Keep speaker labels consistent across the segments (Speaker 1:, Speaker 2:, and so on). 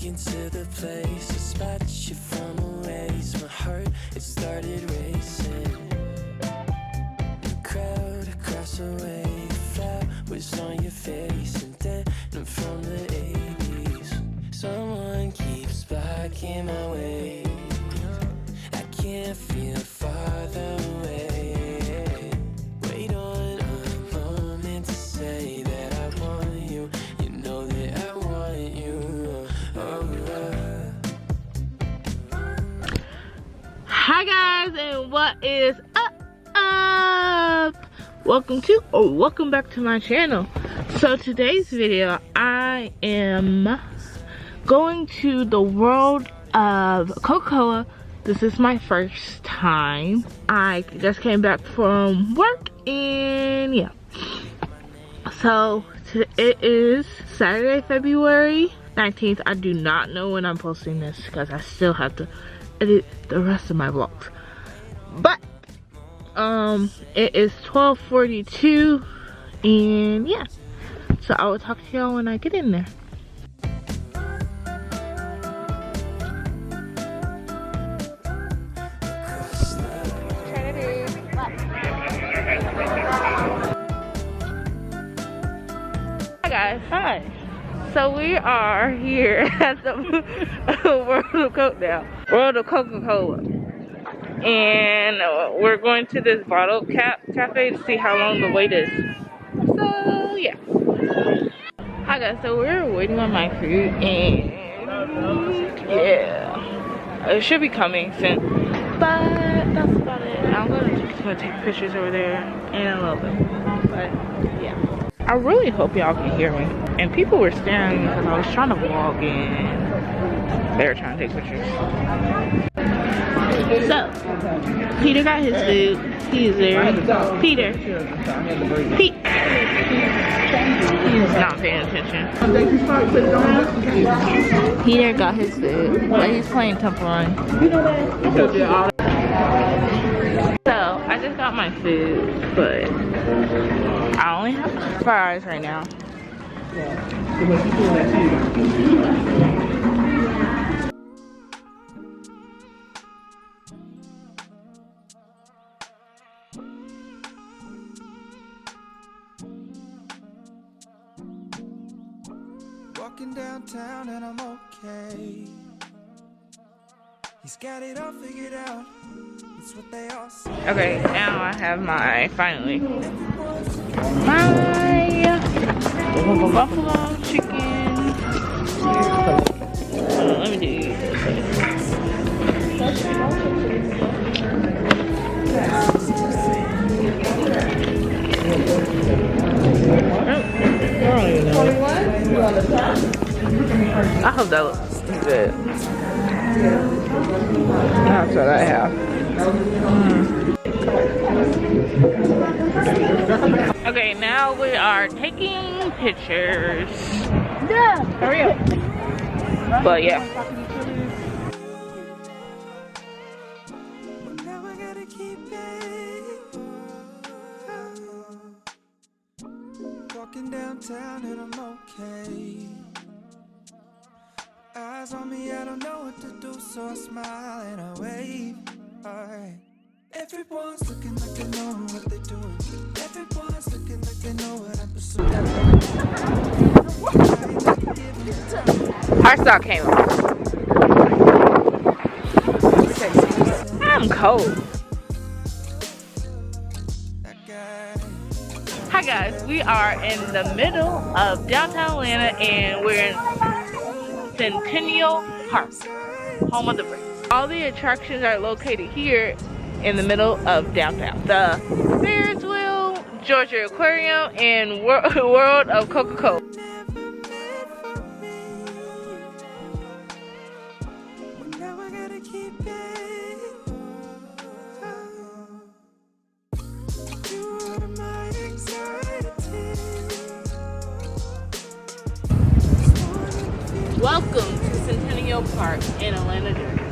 Speaker 1: Into the place, a spot you from a ways. My heart, it started racing. The crowd across the way, the flowers on your face, and then I'm from the 80s. Someone keeps blocking my way. I can't feel farther away. Wait on a moment to say that I want you. You know that I want you.
Speaker 2: Hi guys, and what is up? Welcome back to my channel. So today's video, I am going to the world of Coca-Cola. This is my first time. I just came back from work, and yeah. So it is Saturday, February 19th. I do not know when I'm posting this because I still have to edit the rest of my vlogs. But it is 12:42, and yeah. So I will talk to y'all when I get in there. Hi guys, hi. So we are here at the World of Coca-Cola, and we're going to this bottle cap cafe to see how long the wait is. So yeah. Hi guys, so we're waiting on my food, and yeah, it should be coming soon. But that's about it. I'm gonna take pictures over there in a little bit. But yeah. I really hope y'all can hear me. And people were staring because I was trying to vlog and they were trying to take pictures. So, Peter got his food. He's there. Peter. Pete. He's not paying attention. Peter got his food, but he's playing Temple Run. So, I just got my food, but I only have fries right now.
Speaker 1: Walking downtown and I'm okay. He's got it all figured out. It's what they all say.
Speaker 2: Okay, now I have my finally my buffalo chicken. Let me do this. I hope that looks good. That's what I have. Okay, now we are taking pictures. Yeah, hurry up. But yeah.
Speaker 1: Walking downtown and I'm okay. Eyes on me, I don't know what to do, so I smile and I wave. Alright. Everyone's looking like they know what they're doing. Everyone's looking like they know what I'm pursuing.
Speaker 2: Heartstock came off. I'm cold. Hi guys, we are in the middle of downtown Atlanta, and we're in Centennial Park, home of the Braves. All the attractions are located here in the middle of downtown. The Ferris wheel, Georgia Aquarium, and World of Coca-Cola.
Speaker 1: You are my anxiety.
Speaker 2: Welcome to Centennial Park in Atlanta, Georgia.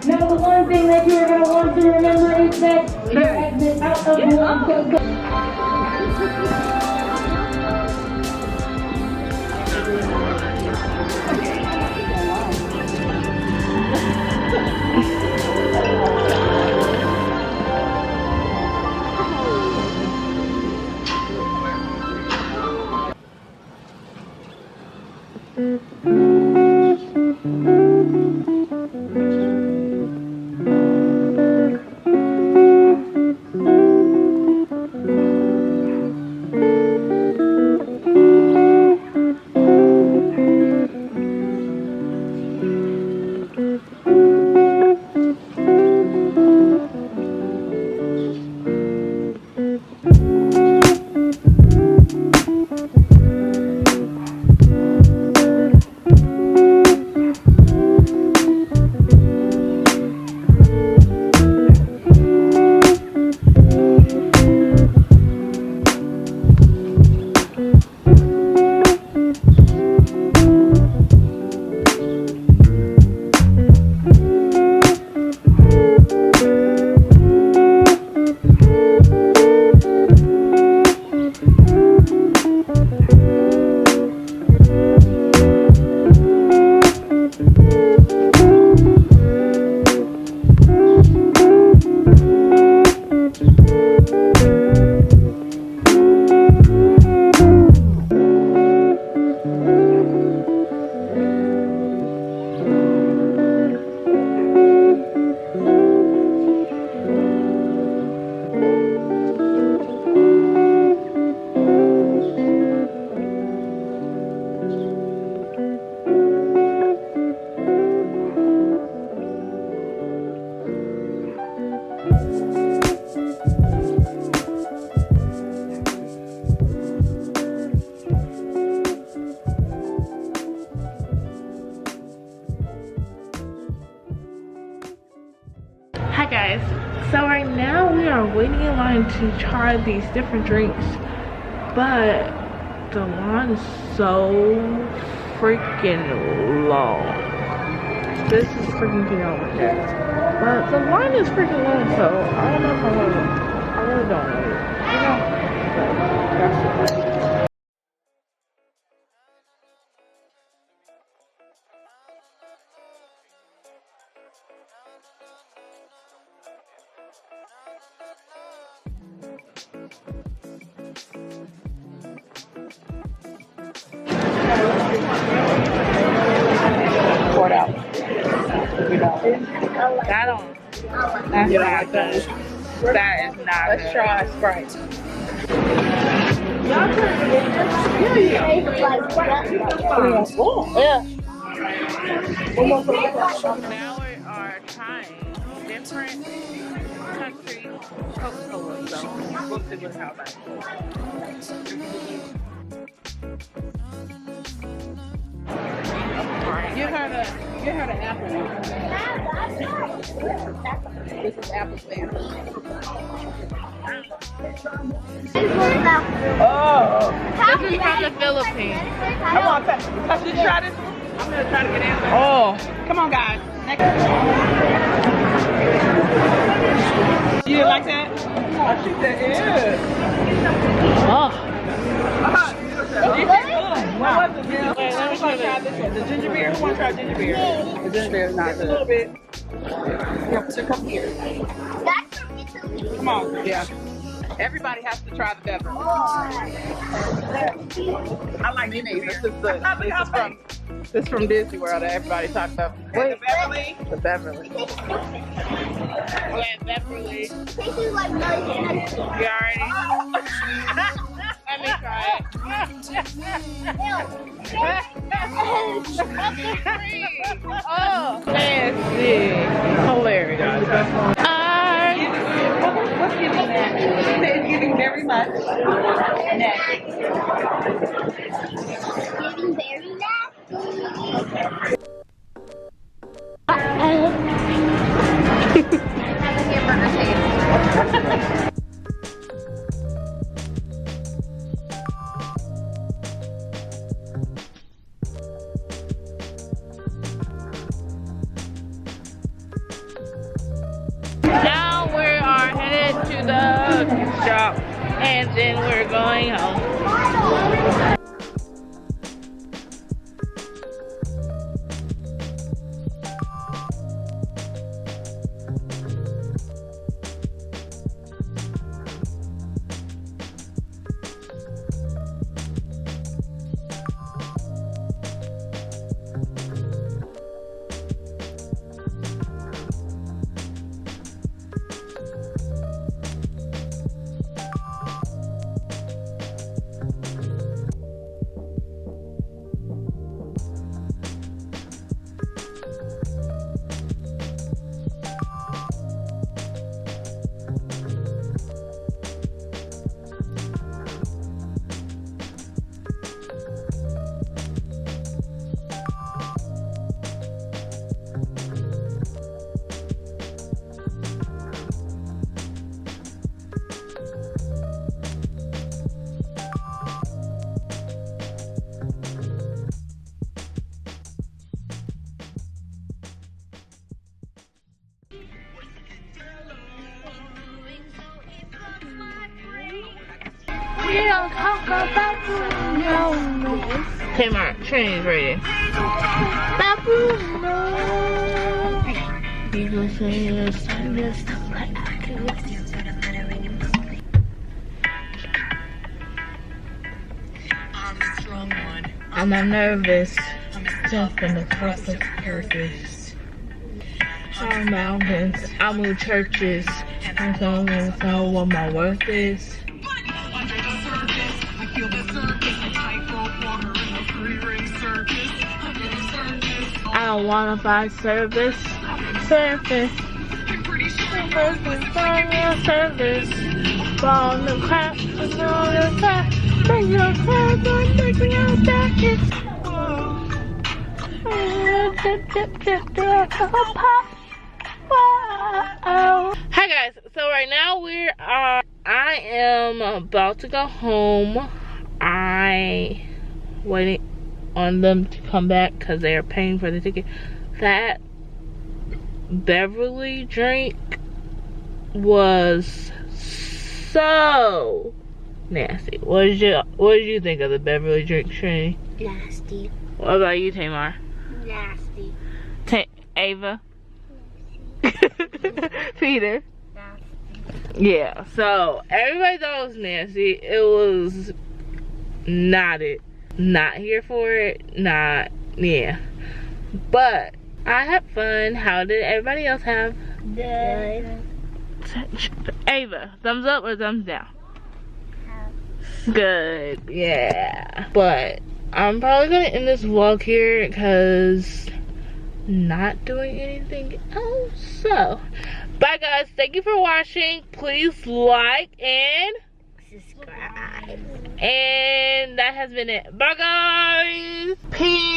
Speaker 3: Now, the one thing that you're going to want to remember is that your exit out of one.
Speaker 2: Hi guys, so right now we are waiting in line to try these different drinks, but the line is so freaking long. This is freaking beyond that, but the line is freaking long, so I don't know if I really don't know, you know, but that's it.
Speaker 4: Poured out.
Speaker 2: That don't, that's not good. That is not
Speaker 4: Let's
Speaker 2: good.
Speaker 4: try Sprite. Yeah.
Speaker 2: Now we are trying different country Coca-Cola, so we'll see what happens.
Speaker 4: Give her the apple one. This is apple sandwich. Oh.
Speaker 2: This is from the Philippines.
Speaker 4: Come on, Tuck, did you try this one? I'm gonna try to get in there. Oh. Come on, guys. Next. You didn't like that? Oh, she said, ew.
Speaker 2: Oh.
Speaker 4: What was it, Bill? Wait, let me try this one. The ginger beer. Who wants to try ginger beer? The ginger beer is not good. A little bit. Yeah, so come here. Come on. Yeah. Everybody has to try the beverage. I like it. This is from Disney World that everybody talks about. Wait, the Beverly? The Beverly.
Speaker 2: Wait, Beverly. You already? Let me try it. Oh, nasty. Hilarious.
Speaker 4: What's giving that? She said giving very much. Next.
Speaker 2: cookie shop, and then we're going home. We don't talk about Bruno. Tamar, Trinity's ready. About Bruno. People say it's time to stop like I'm not nervous. Jump in the toughest purpose. I'm mountains. I move churches. I'm gonna know what my worth is. I don't wanna find service. Surface. Service. Ball the crap and all the crap. Make your crap on making your back. Hi guys, so right now I am about to go home. I waiting on them to come back because they are paying for the ticket. That Beverly drink was so nasty. What did you think of the Beverly drink, Trini?
Speaker 5: Nasty.
Speaker 2: What about you, Tamar?
Speaker 5: Nasty.
Speaker 2: Ava? Peter?
Speaker 5: Nasty.
Speaker 2: Yeah, so everybody thought it was nasty. It was not it. Not here for it. Not, yeah. But I had fun. How did everybody else have?
Speaker 5: Good.
Speaker 2: Ava, thumbs up or thumbs down? Good, yeah. But I'm probably gonna end this vlog here because not doing anything else. So bye guys, thank you for watching. Please like and
Speaker 5: Subscribe.
Speaker 2: and that has been it. Bye guys, peace.